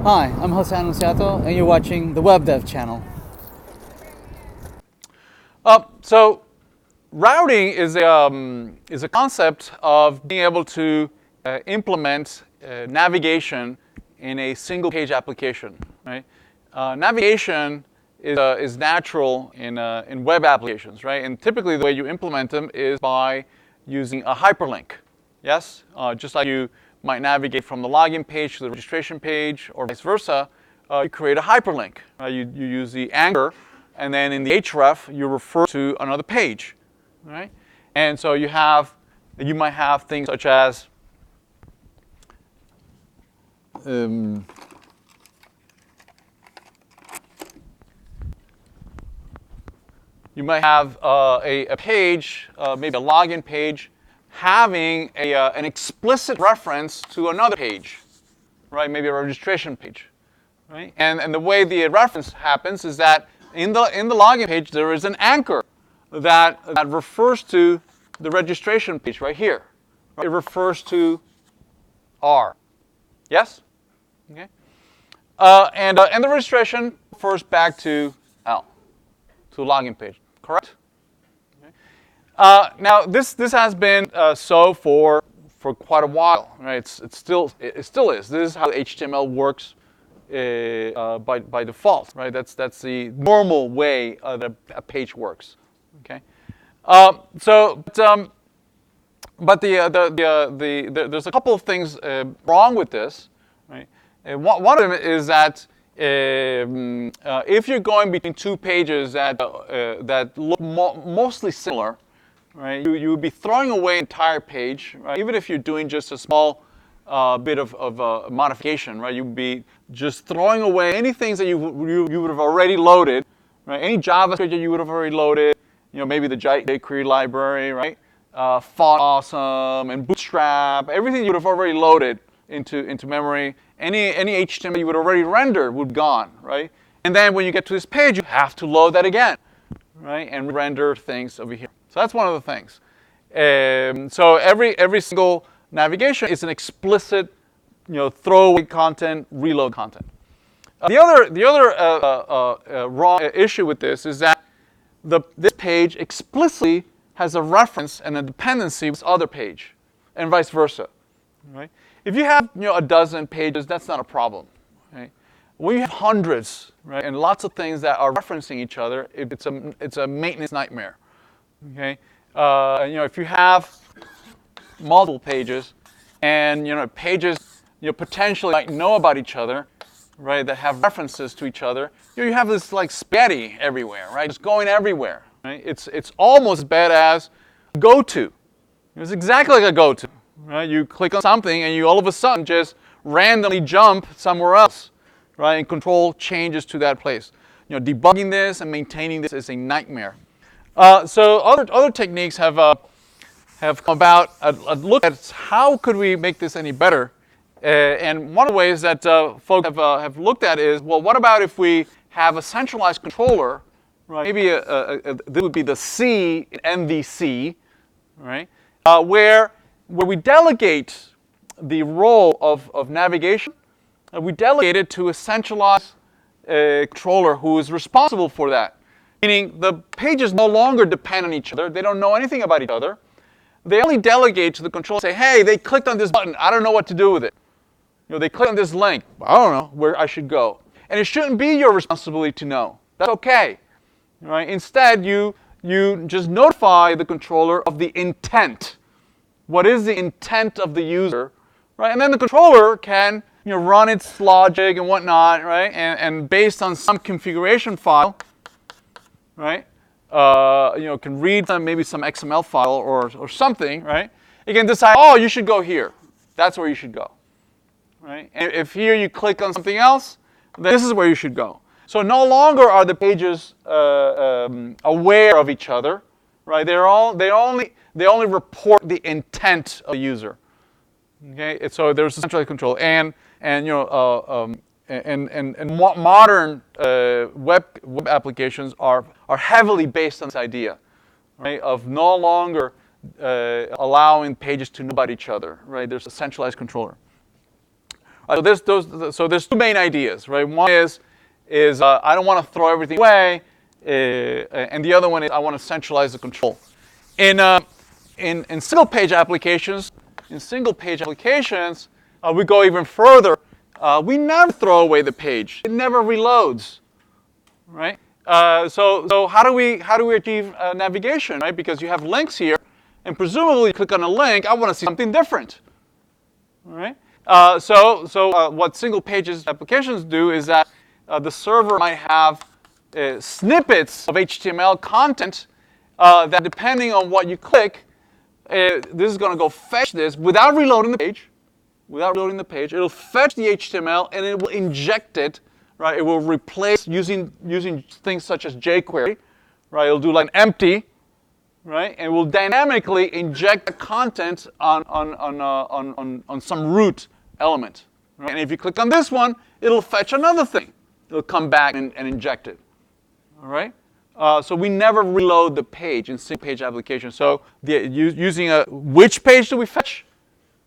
Hi, I'm Jose Anunciato, and you're watching the WebDev channel. So routing is a concept of being able to implement navigation in a single page application. Right? Navigation is natural in web applications, right? And typically the way you implement them is by using a hyperlink. Yes, just like you might navigate from the login page to the registration page, or vice versa. You create a hyperlink. You use the anchor, and then in the href you refer to another page, right? And so you might have things such as you might have a page, maybe a login page, having an explicit reference to another page, right? Maybe a registration page, right? And the way the reference happens is that in the login page there is an anchor that refers to the registration page right here. Right? It refers to R. Yes? Okay. And the registration refers back to L, to the login page. Correct? Now this has been so for quite a while, right? It still is. This is how HTML works by default, right? That's the normal way that a page works. Okay. But there's a couple of things wrong with this, right? One of them is that if you're going between two pages that look mostly similar, right, you would be throwing away an entire page, right? Even if you're doing just a small bit of modification, right? You'd be just throwing away any things that you would have already loaded, right? Any JavaScript that you would have already loaded, maybe the jQuery library, right? Font Awesome and Bootstrap, everything you would have already loaded into memory. Any HTML you would already render would be gone, right? And then when you get to this page, you have to load that again, right? And render things over here. So that's one of the things. So every single navigation is an explicit, throwaway content, reload content. The other wrong issue with this is that this page explicitly has a reference and a dependency with this other page, and vice versa. Right? If you have a dozen pages, that's not a problem. Right? When you have hundreds, right, and lots of things that are referencing each other, it's a maintenance nightmare. Okay? If you have multiple pages, and pages potentially might know about each other, right, that have references to each other, you have this like spaghetti everywhere, right? It's going everywhere. Right? It's almost as bad as go-to. It's exactly like a go-to. Right? You click on something and you all of a sudden just randomly jump somewhere else, right? And control changes to that place. Debugging this and maintaining this is a nightmare. So other techniques have come about a look at how could we make this any better. And one of the ways that folks have looked at is, well, what about if we have a centralized controller, right? Maybe this would be the C in MVC, right? Where we delegate the role of navigation, we delegate it to a centralized controller who is responsible for that. Meaning the pages no longer depend on each other. They don't know anything about each other. They only delegate to the controller, say, hey, they clicked on this button. I don't know what to do with it. They click on this link. I don't know where I should go. And it shouldn't be your responsibility to know. That's okay. Right? Instead, you just notify the controller of the intent. What is the intent of the user? Right? And then the controller can run its logic and whatnot, right? And based on some configuration file, right? Can read maybe some XML file or something, right? You can decide, oh, you should go here. That's where you should go. Right? And if here you click on something else, then this is where you should go. So no longer are the pages aware of each other, right? They only report the intent of the user. Okay, and so there's a centralized control, and modern web applications are heavily based on this idea, right? Of no longer allowing pages to know about each other, right? There's a centralized controller. So there's two main ideas, right? One is I don't want to throw everything away, and the other one is I want to centralize the control. In single page applications, we go even further. We never throw away the page. It never reloads, right? So how do we achieve navigation, right? Because you have links here, and presumably you click on a link, I want to see something different, all right? So what single pages applications do is that the server might have snippets of HTML content that, depending on what you click, this is going to go fetch this without reloading the page. It'll fetch the HTML and it will inject it, right? It will replace using things such as jQuery, right? It'll do like an empty, right? And it will dynamically inject the content on some root element. Right? And if you click on this one, it'll fetch another thing. It'll come back and inject it. All right? So we never reload the page in single page applications. So using which page do we fetch?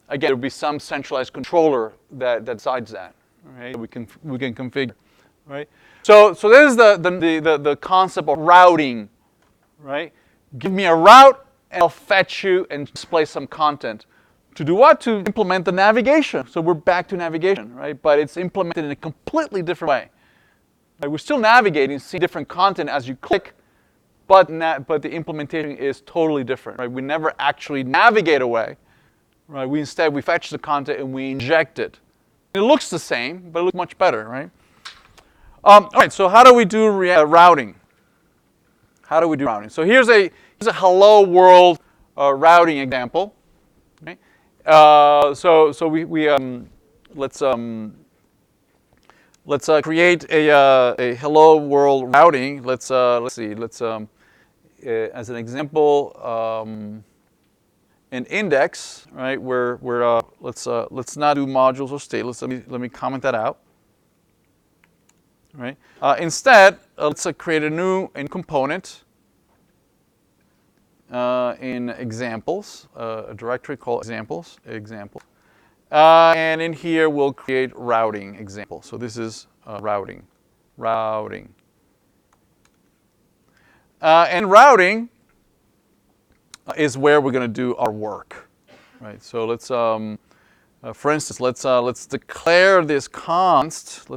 Again, there will be some centralized controller that decides that. Right? We can configure. Right? So this is the concept of routing. Right? Give me a route, and I'll fetch you and display some content. To do what? To implement the navigation. So we're back to navigation, right? But it's implemented in a completely different way. Right? We're still navigating, see different content as you click, but the implementation is totally different. Right? We never actually navigate away. Right? We fetch the content and we inject it. It looks the same, but it looks much better, right? All right. So how do we do routing? How do we do routing? So here's a hello world routing example. Okay? So we let's create a hello world routing. Let's see. As an example, an index, right? Let's not do modules or stateless. Let me comment that out. Right. Instead, let's create a new component in examples, a directory called examples. And in here, we'll create routing example. So this is routing. And routing is where we're going to do our work. Right. So let's, for instance, let's declare this const.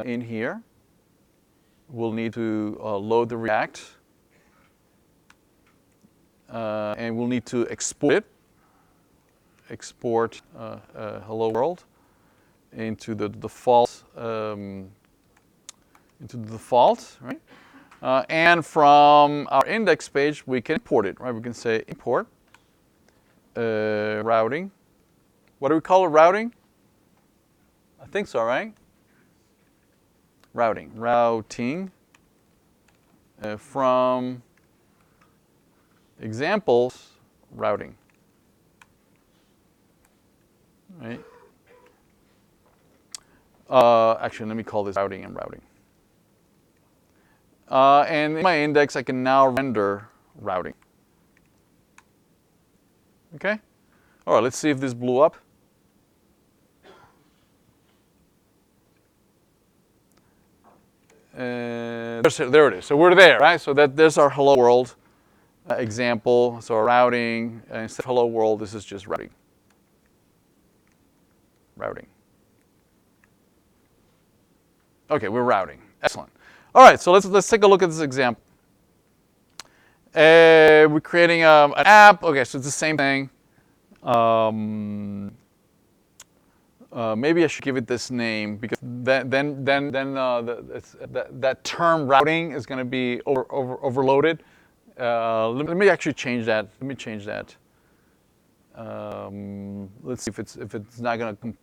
In here. We'll need to load the React. And we'll need to export it. Export hello world into the default. Right? And from our index page, we can import it. Right? We can say import routing. What do we call it? Routing? I think so, right? Routing from examples routing, right? Actually, let me call this routing. And in my index, I can now render routing. Okay. All right. Let's see if this blew up. There it is. So we're there, right? So there's our hello world example. So routing, instead of hello world, this is just routing. Okay, we're routing. Excellent. All right, so let's take a look at this example. We're creating an app. Okay, so it's the same thing. Maybe I should give it this name because then that term routing is going to be overloaded. Let me actually change that. Let's see if it's not going to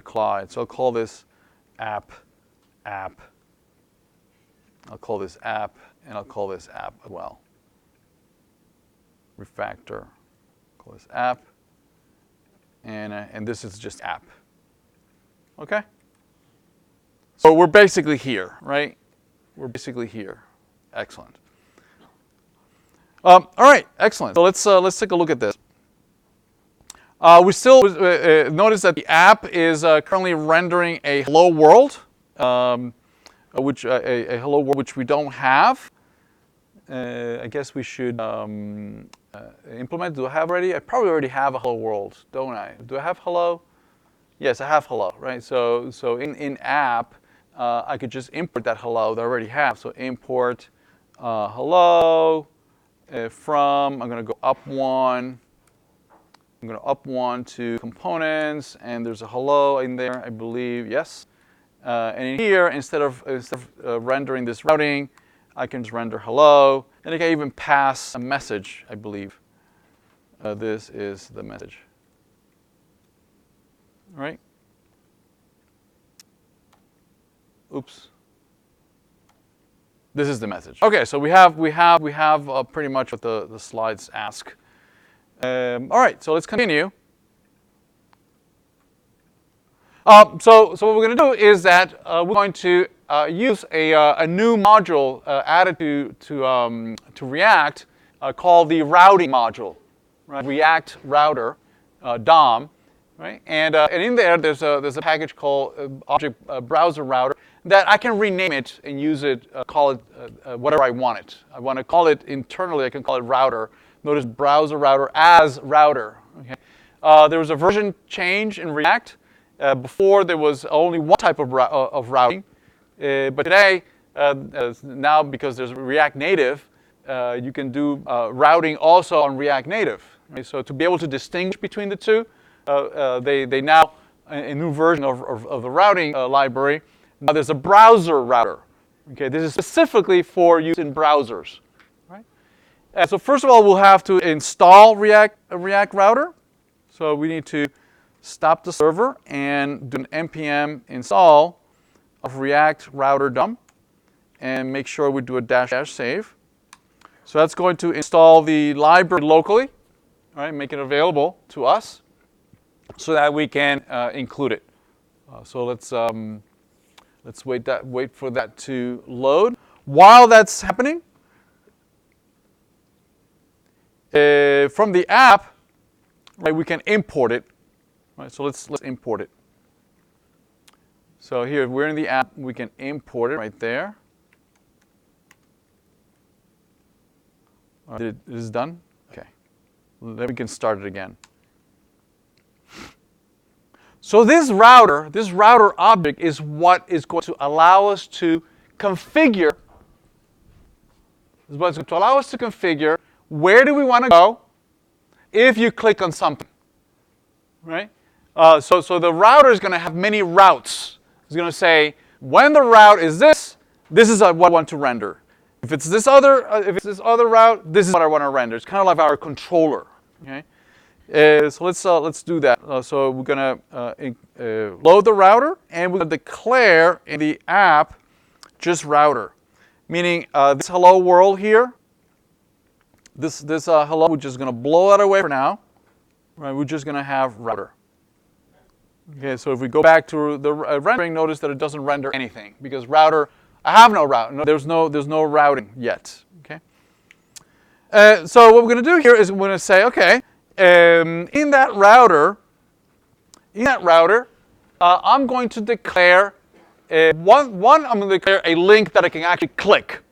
collide. So I'll call this app. I'll call this app, and I'll call this app as well. Refactor. Call this app, and this is just app. Okay. So we're basically here, right? Excellent. All right, excellent. So let's take a look at this. We still notice that the app is currently rendering a hello world, which a hello world which we don't have. I guess we should implement. Do I have already? I probably already have a hello world, don't I? Do I have hello? Yes, I have hello, right? So in app, I could just import that hello that I already have. So import hello from. I'm going to go up one. I'm going to up one to components, and there's a hello in there, I believe. Yes. And in here, instead of rendering this routing, I can just render hello, and I can even pass a message, I believe. This is the message. All right. Oops. This is the message. Okay, so we have pretty much what the slides ask. All right, so let's continue. So what we're going to do is that we're going to use a new module added to React called the routing module, right? React router DOM, right? And in there there's a package called object browser router that I can rename it and use it, call it whatever I want it. I want to call it internally. I can call it router. Notice browser router as router. Okay. There was a version change in React. Before there was only one type of routing, but today, now because there's React Native, you can do routing also on React Native. Right? So to be able to distinguish between the two, they now, a new version of the routing library, now there's a browser router. Okay, this is specifically for use in browsers. Right? So first of all, we'll have to install React router. So we need to stop the server and do an npm install of React router DOM and make sure we do a -- save. So that's going to install the library locally, right? Make it available to us so that we can include it. So let's wait for that to load. While that's happening, from the app, right, we can import it. Right, so let's import it. So here, if we're in the app, we can import it right there. This is done? Okay. Then we can start it again. So this router object is what is going to allow us to configure. Is what's going to allow us to configure where do we want to go if you click on something, right? So the router is going to have many routes. It's going to say, when the route is this is what I want to render. If it's this other route, this is what I want to render. It's kind of like our controller. Okay. So let's do that. So we're going to load the router, and we're going to declare in the app just router, meaning this hello world here. This hello, we're just going to blow that away for now. Right. We're just going to have router. Okay, so if we go back to the rendering, notice that it doesn't render anything because router, I have no route. No, there's no routing yet. Okay. So what we're going to do here is we're going to say, okay, in that router, I'm going to declare I'm going to declare a link that I can actually click.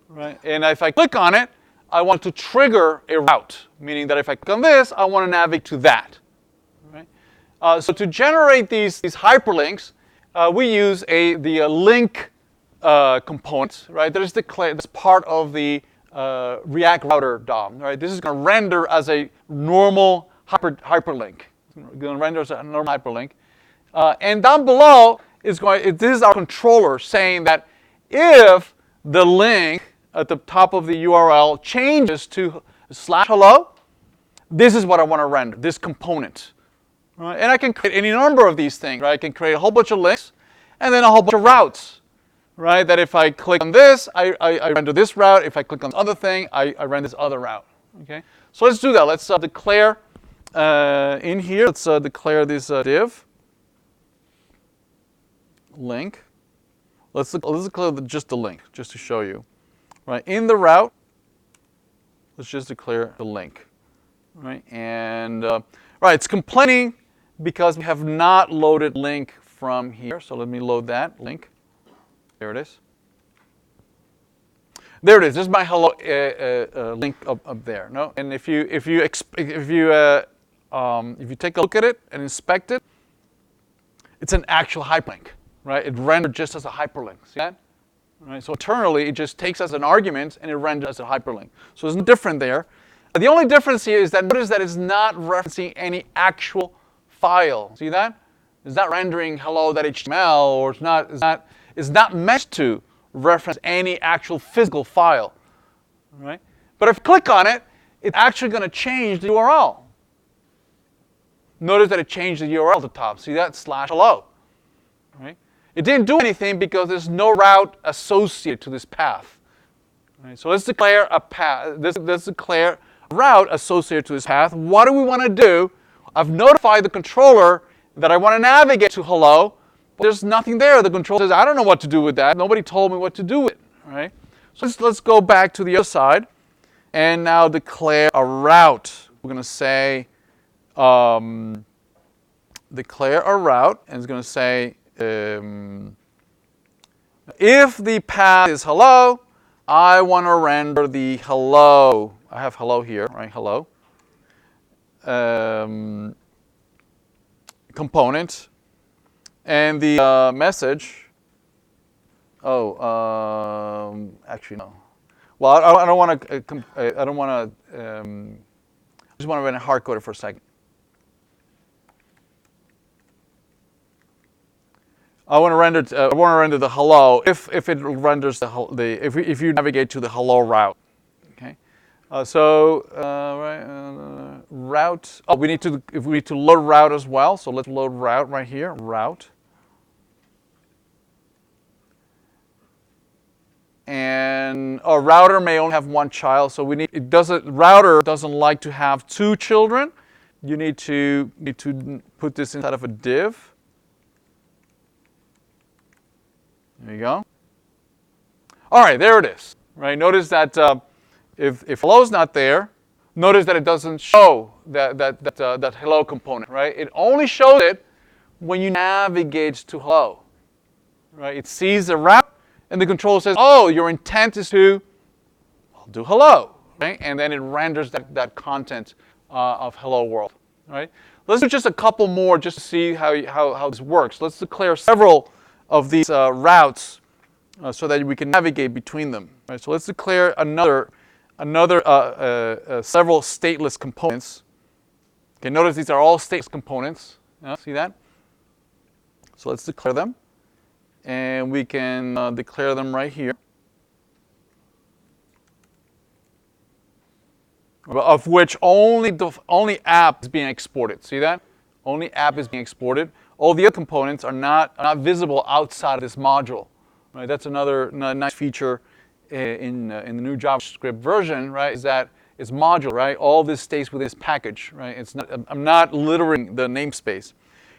Right, and if I click on it, I want to trigger a route, meaning that if I click on this, I want to navigate to that. So to generate these hyperlinks, we use the link component, right? That is declared as part of the React router DOM, right? This is going to render as a normal hyperlink. It's going to render as a normal hyperlink, and down below this is our controller saying that if the link at the top of the URL changes to /hello, this is what I want to render. This component. Right? And I can create any number of these things. Right? I can create a whole bunch of links and then a whole bunch of routes. Right? That if I click on this, I render this route. If I click on this other thing, I render this other route. Okay? So let's do that. Let's declare in here. Let's declare this div link. Let's declare just the link, just to show you. Right? In the route, let's just declare the link. Right? And Right, it's complaining because we have not loaded link from here. So let me load that link. There it is. There it is. This is my hello link up there. No, and if you take a look at it and inspect it, it's an actual hyperlink, right? It rendered just as a hyperlink. See that? Right. So internally, it just takes as an argument and it renders as a hyperlink. So there's no different there. The only difference here is that notice that it's not referencing any actual file. See that? It's not rendering hello.html, or it's not meant to reference any actual physical file. Right? But if you click on it, it's actually going to change the URL. Notice that it changed the URL at the top. See that? /hello. Right? It didn't do anything because there's no route associated to this path. Right? So let's declare a path. Let's declare a route associated to this path. What do we want to do? I've notified the controller that I want to navigate to hello, but there's nothing there. The controller says, I don't know what to do with that. Nobody told me what to do with it. Right? So let's go back to the other side and now declare a route. We're going to say declare a route, and it's going to say if the path is hello, I want to render the hello. I have hello here, right? Hello. Component. And the message. Oh, actually no. Well, I don't want to. I don't want to. I just want to run hard code it for a second. I want to render the hello if it renders if you navigate to the hello route. Okay. Route. Oh, we need to load route as well. So let's load route right here. Route. And a router may only have one child, so router doesn't like to have two children. You need to put this inside of a div. There you go. All right, there it is. Right. Notice that if hello is not there, notice that it doesn't show that hello component. Right. It only shows it when you navigate to hello. Right. It sees the route, and the controller says, "Oh, your intent is to do hello." Right. And then it renders that content of hello world. Right. Let's do just a couple more just to see how this works. Let's declare several of these routes so that we can navigate between them. Right? So let's declare another several stateless components. Okay, notice these are all stateless components. See that? So let's declare them, and we can declare them right here. Of which only app is being exported. See that? Only app is being exported. All the other components are not visible outside of this module. Right? That's another nice feature in the new JavaScript version. Right? Is that it's modular. Right? All this stays within this package. Right? It's not. I'm not littering the namespace.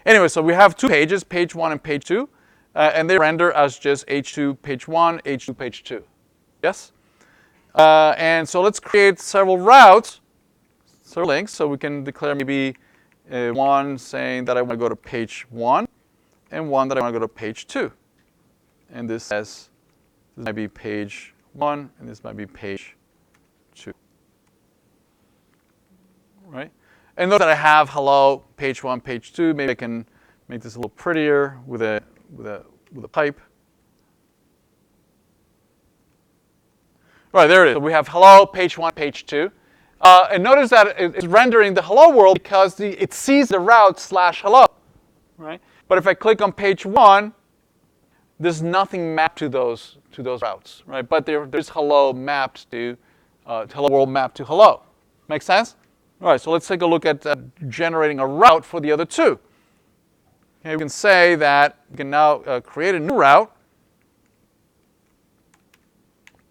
Anyway, so we have two pages, page 1 and page 2, and they render as just h2 page 1, h2 page 2. Yes. And so let's create several routes, several links, so we can declare maybe one saying that I want to go to page 1, and one that I want to go to page 2. And this might be page 1, and this might be page 2. Right? And note that I have hello, page 1, page 2. Maybe I can make this a little prettier with a pipe. All right, there it is. So we have hello, page 1, page 2. And notice that it's rendering the hello world because it sees the route /hello. Right? But if I click on page 1, there's nothing mapped to those routes. Right? But there's hello mapped to hello world mapped to hello. Make sense? All right, so let's take a look at generating a route for the other two. Okay, we can say that we can now create a new route.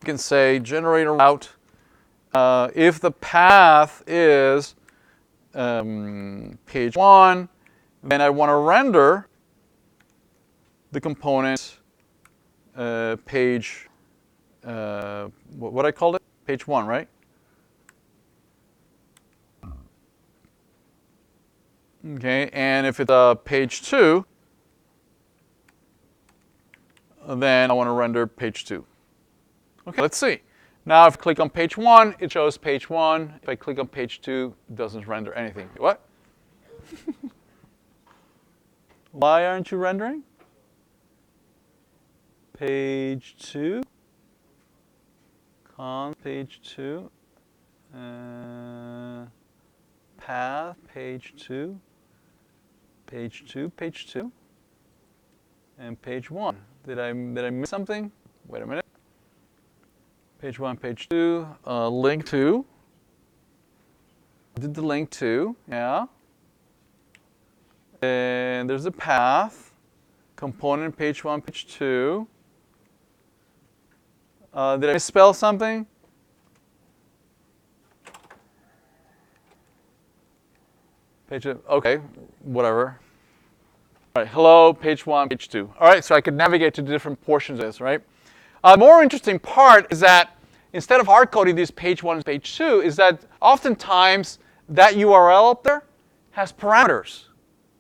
We can say generate a route if the path is page 1, then I want to render the component page, what I called it? Page 1, right? Okay, and if it's page 2, then I want to render page 2. Okay, let's see. Now if I click on page 1, it shows page 1. If I click on page 2, it doesn't render anything. What? Why aren't you rendering? Page 2. Page 2. Path, page 2. Page 2, page 2. And page 1. Did I miss something? Wait a minute. Page 1, page 2, link to. Did the link to, yeah. And there's a path, component page 1, page 2. Did I misspell something? Page 2, okay, whatever. All right, hello, page 1, page 2. All right, so I could navigate to the different portions of this, right? The more interesting part is that instead of hard-coding this page 1 and page 2, is that oftentimes that URL up there has parameters,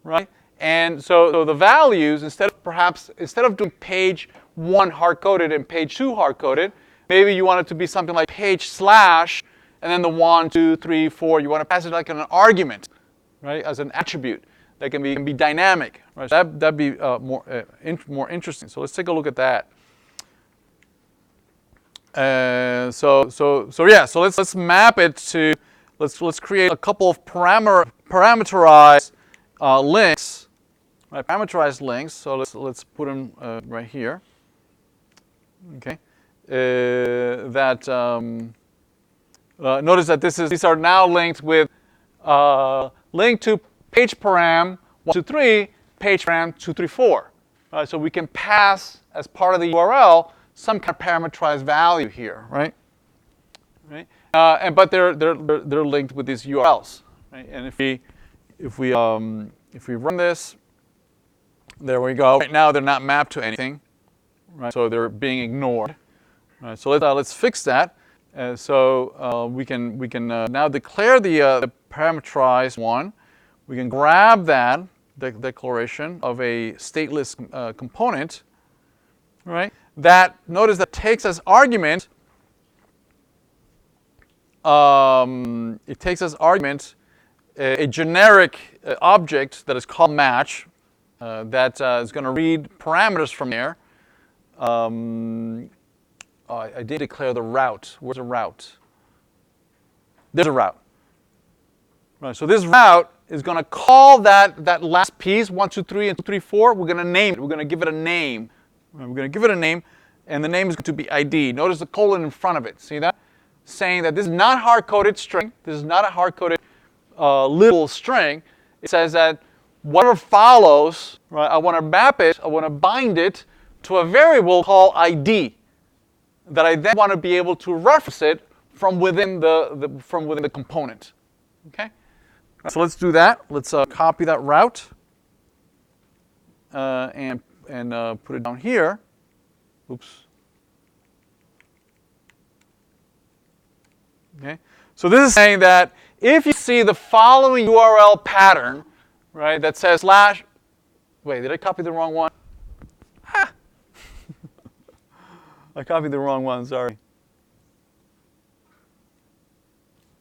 right? And so the values, instead of doing page 1 hard-coded and page 2 hard-coded, maybe you want it to be something like page slash, and then the 1, 2, 3, 4. You want to pass it like an argument, right, as an attribute that can be dynamic, right? So that'd be more interesting. So let's take a look at that. So let's map it to, let's create a couple of parameterized links, right? Parameterized links. So let's put them right here. Okay. Notice that these are now linked with link to page param 1, 2, 3, page param 2, 3, 4. Right? So we can pass as part of the URL some kind of parameterized value here, right? Right? But they're linked with these URLs, right? And if we run this, there we go. Right now they're not mapped to anything, right? So they're being ignored. Right? So let's fix that. So we can now declare the parameterized one. We can grab that declaration of a stateless component, right? That, notice that takes as argument, it takes as argument a generic object that is called match that is going to read parameters from there. I did declare the route. Where's the route? There's a route. Right, so this route is going to call that last piece, 1, 2, 3, and 2, 3, 4. We're going to name it. We're going to give it a name. We're going to give it a name, and the name is going to be ID. Notice the colon in front of it. See that? Saying that this is not hard-coded string. This is not a hard-coded little string. It says that whatever follows, right, I want to map it, I want to bind it to a variable called ID that I then want to be able to reference it from within the component. Okay? So let's do that. Let's copy that route and put it down here. Oops. Okay. So this is saying that if you see the following URL pattern, right, that says slash, wait, did I copy the wrong one? Ah. I copied the wrong one, sorry.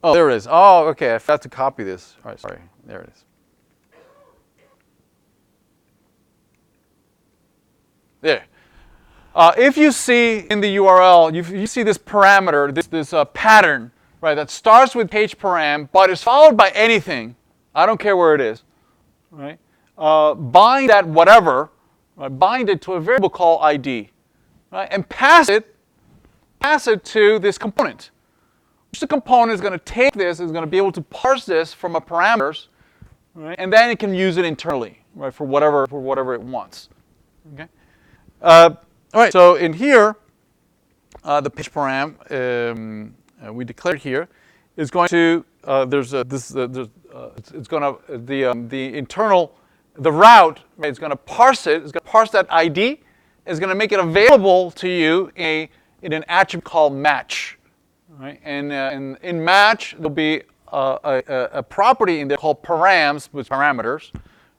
Oh, there it is. Oh, okay, I forgot to copy this. All right, sorry, there it is. There. If you see in the URL, you see this parameter, this pattern, right, that starts with page param, but is followed by anything. I don't care where it is, right? Bind that whatever, right, bind it to a variable called ID, right, and pass it to this component. Which the component is going to take this, is going to be able to parse this from a parameters, right, and then it can use it internally, right, for whatever it wants. Okay. All right, so in here, the page param we declared here is going to it's going to the internal route, right, it's going to parse it. It's going to parse that ID. It's going to make it available to you in an attribute called match, right? And in match there'll be a property in there called params, with parameters,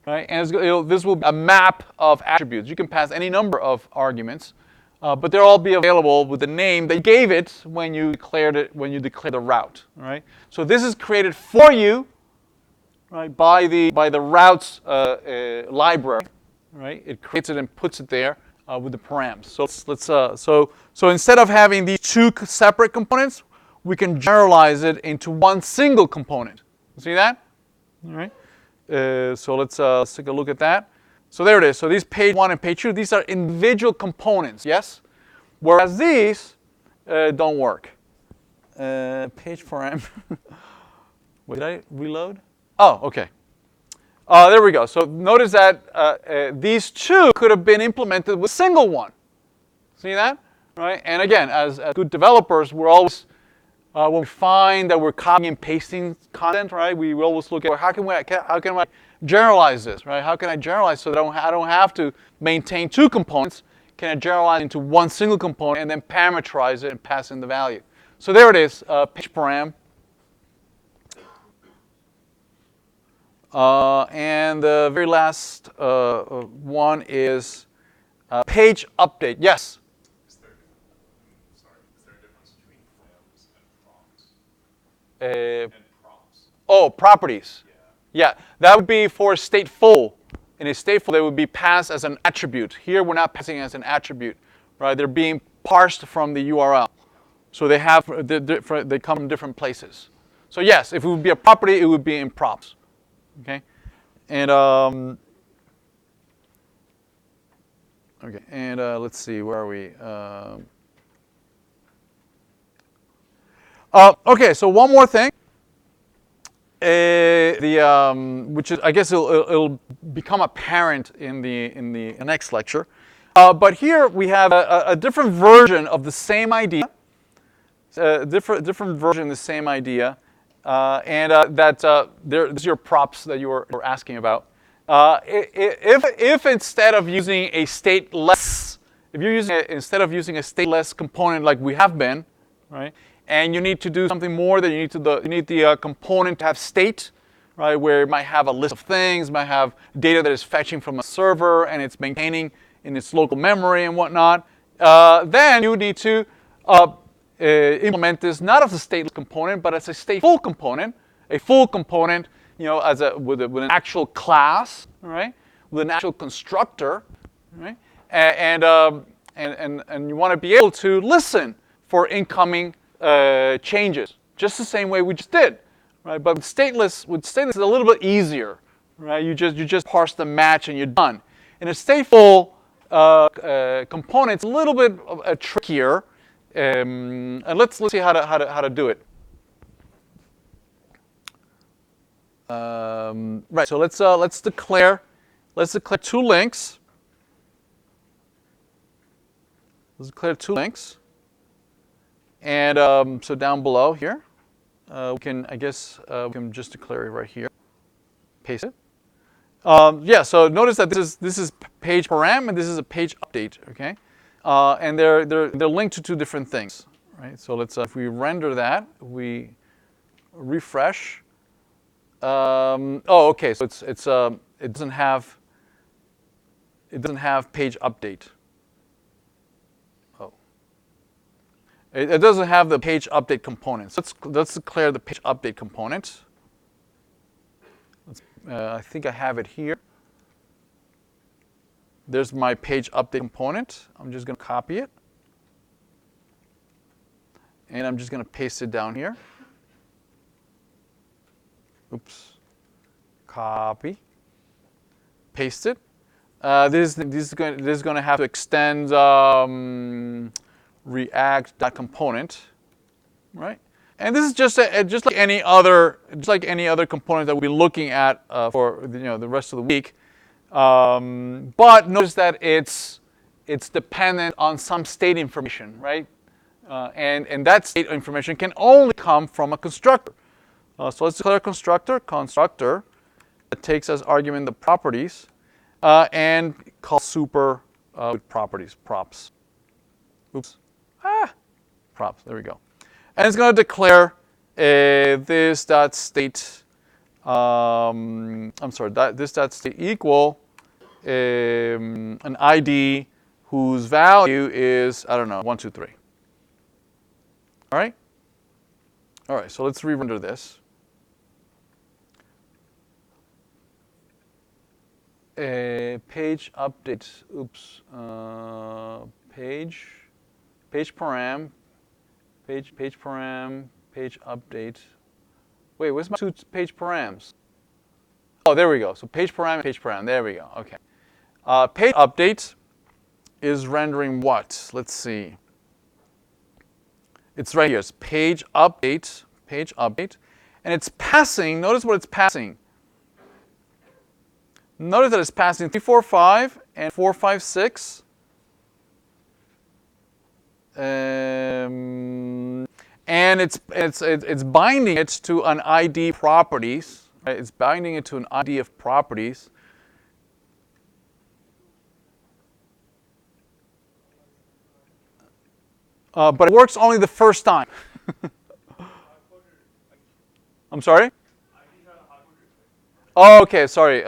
right? And this will be a map of attributes. You can pass any number of arguments, but they'll all be available with the name that you gave it when you declared it, when you declare the route, right? So this is created for you, right, by the routes library, right? It creates it and puts it there with the params. So so instead of having these two separate components, we can generalize it into one single component. See that? All right. So let's take a look at that. So there it is. So these page 1 and page 2, these are individual components, yes? Whereas these don't work. Page param. Wait, did I reload? Oh, okay. There we go. So notice that these two could have been implemented with a single one. See that? Right? And again, as good developers, we're always, when we find that we're copying and pasting content, right, we always look at how can I generalize this, right? How can I generalize so that I don't have to maintain two components? Can I generalize into one single component and then parameterize it and pass in the value? So there it is, page param. And the very last one is page update. Yes? Is there a difference between params and prompts? Oh, properties. Yeah, that would be for stateful. In a stateful, they would be passed as an attribute. Here, we're not passing as an attribute, right? They're being parsed from the URL. So they come from different places. So yes, if it would be a property, it would be in props. Okay, and let's see, where are we? Okay, so one more thing. Which is, I guess it'll become apparent in the next lecture. But here we have a different version of the same idea. Different version of the same idea. There's your props that you were asking about. If instead of using a stateless, instead of using a stateless component like we have been, right, and you need to do something more, that you need the component to have state, right, where it might have a list of things, might have data that is fetching from a server and it's maintaining in its local memory and whatnot. Then you need to implement this not as a stateless component, but as a stateful component, a full component, you know, with an actual class, right, with an actual constructor, right, and you want to be able to listen for incoming changes, just the same way we just did, right? But with stateless it's a little bit easier, right? You just parse the match and you're done. In a stateful component, it's a little bit trickier. And let's see how to do it. Right. So let's declare two links. Let's declare two links. And so down below here, we can just declare it right here. Paste it. Yeah. So notice that this is page param and this is a page update. Okay. And they're linked to two different things, right? So let's if we render that, we refresh. Oh, okay. So it doesn't have page update. Oh, it doesn't have the page update component. So let's declare the page update component. I think I have it here. There's my page update component. I'm just going to copy it. And I'm just going to paste it down here. Oops. Copy. Paste it. This is going to have to extend React.component, right? And this is just like any other component that we'll be looking at for the rest of the week. But notice that it's dependent on some state information, right? And that state information can only come from a constructor. So let's declare a constructor that takes as argument the properties and call super with properties, props. Oops. Props, there we go. And it's going to declare this dot state. I'm sorry. This dot state equal an ID whose value is, I don't know, 1, 2, 3. All right. All right. So let's re-render this. Page update. Oops. Page param. Page param. Page update. Wait, where's my 2 page params? Oh, there we go. So page param and page param. There we go. Okay. Page update is rendering what? Let's see. It's right here. It's page update, and it's passing. Notice what it's passing. Notice that it's passing 345 and 456. And it's binding it to an ID properties. Right? It's binding it to an ID of properties. But it works only the first time. I'm sorry? Oh, okay, sorry.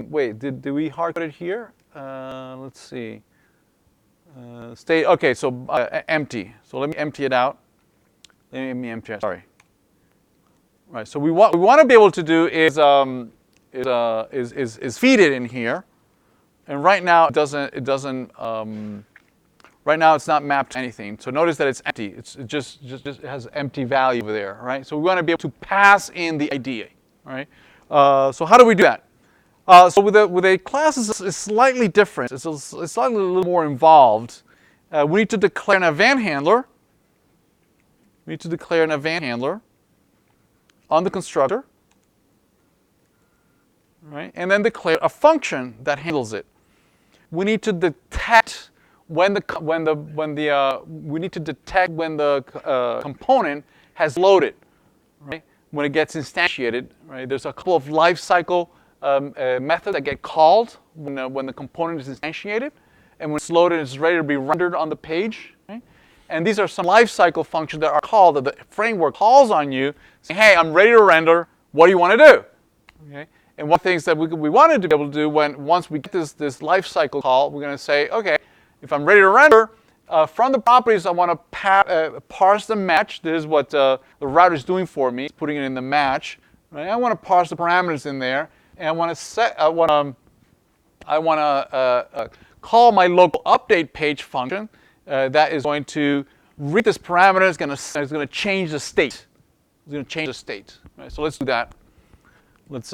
Wait, did we hard code it here? Let's see. State. Okay, so empty. So let me empty it out. Let me empty it. Sorry. Right. So we want to be able to do is feed it in here, and right now it doesn't. Right now it's not mapped to anything. So notice that it's empty. It just has empty value over there, right? So we want to be able to pass in the ID, right? So how do we do that? So with a class, it's slightly different. It's slightly a little more involved. We need to declare an event handler. We need to declare an event handler on the constructor, right? And then declare a function that handles it. We need to detect when the component has loaded, right? When it gets instantiated, right? There's a couple of lifecycle methods that get called when the component is instantiated, and when it's loaded, it's ready to be rendered on the page, right? And these are some lifecycle functions that are called, that the framework calls on you, saying, hey, I'm ready to render, what do you want to do? Okay? And one of the things that we wanted to be able to do once we get this lifecycle call, we're going to say, okay, if I'm ready to render, from the properties, I want to parse the match. This is what the router is doing for me, putting it in the match. Right? I want to parse the parameters in there, and I want to call my local update page function that is going to read this parameter. It's going to change the state. It's going to change the state. Right? So let's do that. Let's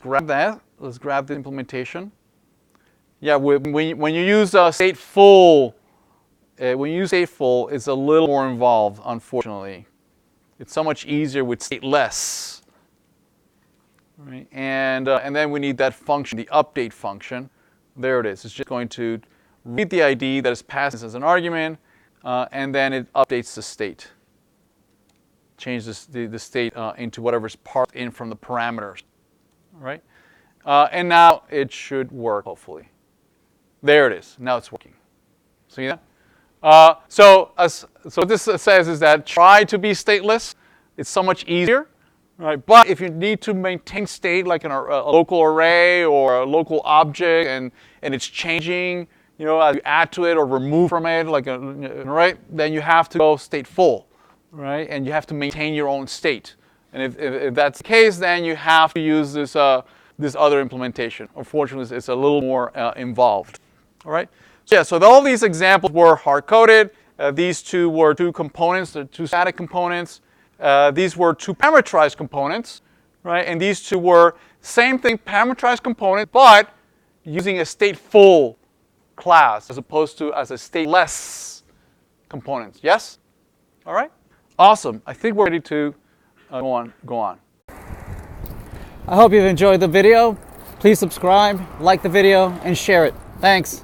grab that. Let's grab the implementation. Yeah, when you use Stateful, it's a little more involved, unfortunately. It's so much easier with stateless. Right? And then we need that function, the update function. There it is. It's just going to read the ID that is passed as an argument, and then it updates the state. Changes the state into whatever's parsed in from the parameters. Right? And now it should work, hopefully. There it is. Now it's working. See that? So what this says is that try to be stateless. It's so much easier, right? But if you need to maintain state like in a local array or a local object, and it's changing, as you add to it or remove from it, right? Then you have to go stateful, right? And you have to maintain your own state. And if that's the case, then you have to use this other implementation. Unfortunately, it's a little more involved. All right. So yeah. So all these examples were hard-coded. These two were two components, the two static components. These were two parameterized components, right? And these two were same thing, parameterized component, but using a stateful class as opposed to as a stateless component. Yes. All right. Awesome. I think we're ready to go on. I hope you've enjoyed the video. Please subscribe, like the video, and share it. Thanks.